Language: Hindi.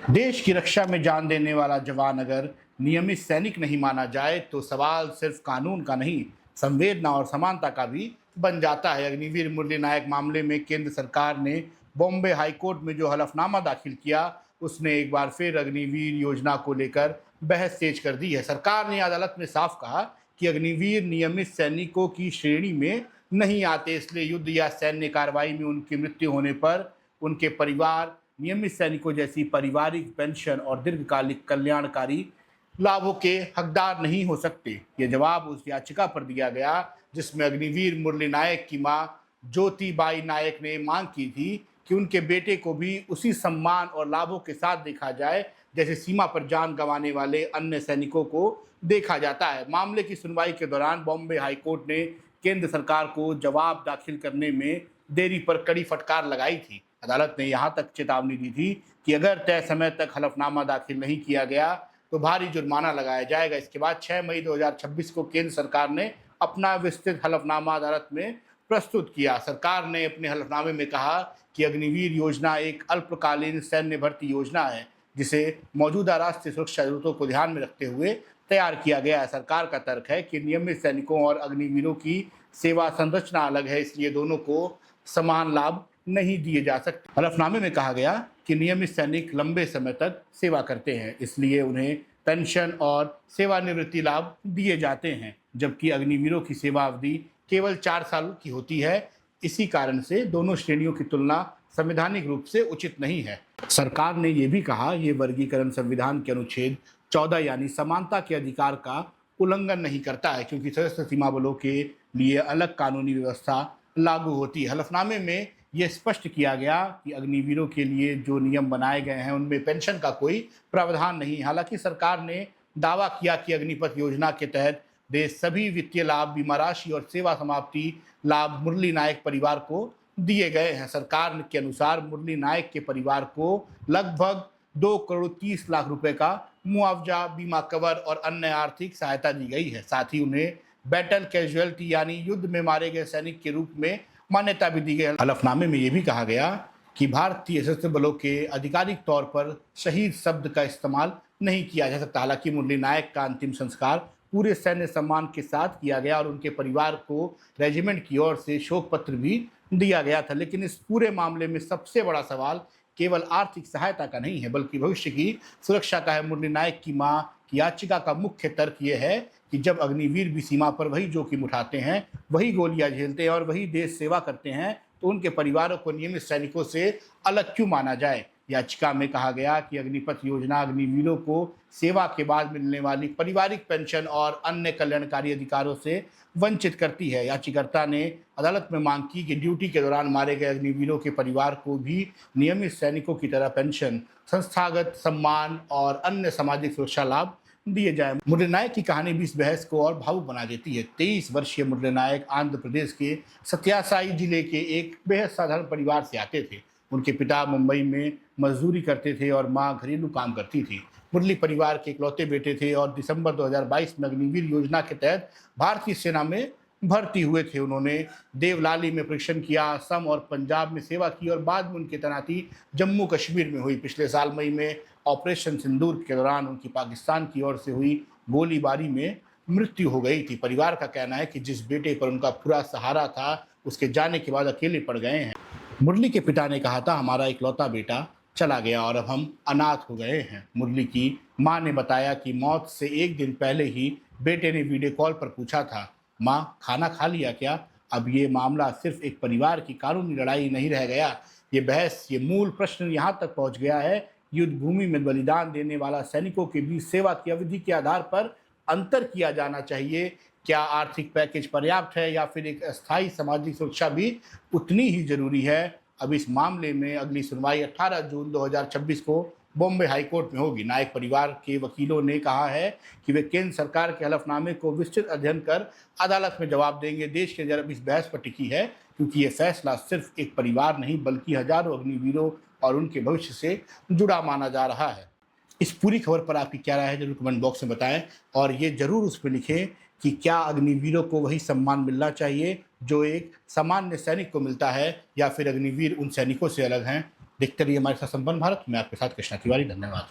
देश की रक्षा में जान देने वाला जवान अगर नियमित सैनिक नहीं माना जाए तो सवाल सिर्फ कानून का नहीं, संवेदना और समानता का भी बन जाता है। अग्निवीर मुरली नायक मामले में केंद्र सरकार ने बॉम्बे हाईकोर्ट में जो हलफनामा दाखिल किया, उसने एक बार फिर अग्निवीर योजना को लेकर बहस तेज कर दी है। सरकार ने अदालत में साफ कहा कि अग्निवीर नियमित सैनिकों की श्रेणी में नहीं आते, इसलिए युद्ध या सैन्य कार्रवाई में उनकी मृत्यु होने पर उनके परिवार नियमित सैनिकों जैसी पारिवारिक पेंशन और दीर्घकालिक कल्याणकारी लाभों के हकदार नहीं हो सकते। यह जवाब उस याचिका पर दिया गया जिसमें अग्निवीर मुरली नायक की मां ज्योतिबाई नायक ने मांग की थी कि उनके बेटे को भी उसी सम्मान और लाभों के साथ देखा जाए जैसे सीमा पर जान गंवाने वाले अन्य सैनिकों को देखा जाता है। मामले की सुनवाई के दौरान बॉम्बे हाईकोर्ट ने केंद्र सरकार को जवाब दाखिल करने में देरी पर कड़ी फटकार लगाई थी। अदालत ने यहां तक चेतावनी दी थी कि अगर तय समय तक हलफनामा दाखिल नहीं किया गया तो भारी जुर्माना लगाया जाएगा। इसके बाद 6 मई 2026 को केंद्र सरकार ने अपना विस्तृत हलफनामा अदालत में प्रस्तुत किया। सरकार ने अपने हलफनामे में कहा कि अग्निवीर योजना एक अल्पकालीन सैन्य भर्ती योजना है जिसे मौजूदा राष्ट्रीय सुरक्षा जरूरतों को ध्यान में रखते हुए तैयार किया गया है। सरकार का तर्क है कि नियमित सैनिकों और अग्निवीरों की सेवा संरचना अलग है, इसलिए दोनों को समान लाभ नहीं दिए जा सकते। हलफनामे में कहा गया कि नियमित सैनिक लंबे समय तक सेवा करते हैं, इसलिए उन्हें पेंशन और सेवानिवृत्ति लाभ दिए जाते हैं, जबकि अग्निवीरों की सेवा अवधि केवल 4 साल की होती है। इसी कारण से दोनों श्रेणियों की तुलना संवैधानिक रूप से उचित नहीं है। सरकार ने यह भी कहा, यह वर्गीकरण संविधान के अनुच्छेद 14 यानी समानता के अधिकार का उल्लंघन नहीं करता है, क्योंकि सशस्त्र सीमा बलों के लिए अलग कानूनी व्यवस्था लागू होती है। हलफनामे में यह स्पष्ट किया गया कि अग्निवीरों के लिए जो नियम बनाए गए हैं उनमें पेंशन का कोई प्रावधान नहीं। हालांकि सरकार ने दावा किया कि अग्निपथ योजना के तहत देश सभी वित्तीय लाभ, बीमा राशि और सेवा समाप्ति लाभ मुरली नायक परिवार को दिए गए हैं। सरकार के अनुसार मुरली नायक के परिवार को लगभग 2 करोड़ 30 लाख रुपए का मुआवजा, बीमा कवर और अन्य आर्थिक सहायता दी गई है। साथ ही उन्हें बैटल कैजुअलिटी यानी युद्ध में मारे गए सैनिक के रूप में मान्यता भी दी गई। हलफनामे में यह भी कहा गया कि भारतीय सशस्त्र बलों के आधिकारिक तौर पर शहीद शब्द का इस्तेमाल नहीं किया जा सकता। हालांकि मुरली नायक का अंतिम संस्कार पूरे सैन्य सम्मान के साथ किया गया और उनके परिवार को रेजिमेंट की ओर से शोक पत्र भी दिया गया था, लेकिन इस पूरे मामले में सबसे बड़ा सवाल केवल आर्थिक सहायता का नहीं है बल्कि भविष्य की सुरक्षा का है। मुरली नायक की मां की याचिका का मुख्य तर्क यह है कि जब अग्निवीर भी सीमा पर वही जोखिम उठाते हैं, वही गोलियां झेलते हैं और वही देश सेवा करते हैं, तो उनके परिवारों को नियमित सैनिकों से अलग क्यों माना जाए। याचिका में कहा गया कि अग्निपथ योजना अग्निवीरों को सेवा के बाद मिलने वाली पारिवारिक पेंशन और अन्य कल्याणकारी अधिकारों से वंचित करती है। याचिकाकर्ता ने अदालत में मांग की कि ड्यूटी के दौरान मारे गए अग्निवीरों के परिवार को भी नियमित सैनिकों की तरह पेंशन, संस्थागत सम्मान और अन्य सामाजिक सुरक्षा लाभ दिए जाए। मुरली नायक की कहानी भी इस बहस को और भावुक बना देती है। 23 वर्षीय मुरली नायक आंध्र प्रदेश के सत्यासाई जिले के एक बेहद साधारण परिवार से आते थे। उनके पिता मुंबई में मजदूरी करते थे और मां घरेलू काम करती थी। मुरली परिवार के इकलौते बेटे थे और दिसंबर 2022 में अग्निवीर योजना के तहत भारतीय सेना में भर्ती हुए थे। उन्होंने देवलाली में प्रशिक्षण किया, असम और पंजाब में सेवा की और बाद में उनकी तैनाती जम्मू कश्मीर में हुई। पिछले साल मई में ऑपरेशन सिंदूर के दौरान उनकी पाकिस्तान की ओर से हुई गोलीबारी में मृत्यु हो गई थी। परिवार का कहना है कि जिस बेटे पर उनका पूरा सहारा था, उसके जाने के बाद अकेले पड़ गए हैं। मुरली के पिता ने कहा था, हमारा इकलौता बेटा चला गया और अब हम अनाथ हो गए हैं। मुरली की मां ने बताया कि मौत से एक दिन पहले ही बेटे ने वीडियो कॉल पर पूछा था, मां खाना खा लिया क्या। अब ये मामला सिर्फ एक परिवार की कानूनी लड़ाई नहीं रह गया, ये बहस, ये मूल प्रश्न यहाँ तक पहुँच गया है। युद्ध भूमि में बलिदान देने वाला सैनिकों के बीच सेवा की अवधि के आधार पर अंतर किया जाना चाहिए। क्या आर्थिक पैकेज पर्याप्त है या फिर एक अस्थायी सामाजिक सुरक्षा भी उतनी ही जरूरी है। अब इस मामले में अगली सुनवाई 18 जून 2026 को बॉम्बे हाईकोर्ट में होगी। नायक परिवार के वकीलों ने कहा है कि वे केंद्र सरकार के हलफनामे को विस्तृत अध्ययन कर अदालत में जवाब देंगे। देश की नज़र अब इस बहस पर टिकी है क्योंकि ये फैसला सिर्फ एक परिवार नहीं बल्कि हजारों अग्निवीरों और उनके भविष्य से जुड़ा माना जा रहा है। इस पूरी खबर पर आपकी क्या राय है जरूर कमेंट बॉक्स में बताएं और ये जरूर उस पर लिखें कि क्या अग्निवीरों को वही सम्मान मिलना चाहिए जो एक सामान्य सैनिक को मिलता है या फिर अग्निवीर उन सैनिकों से अलग हैं। देखते रहिए हमारे साथ संपन्न भारत। मैं आपके साथ कृष्णा तिवारी, धन्यवाद।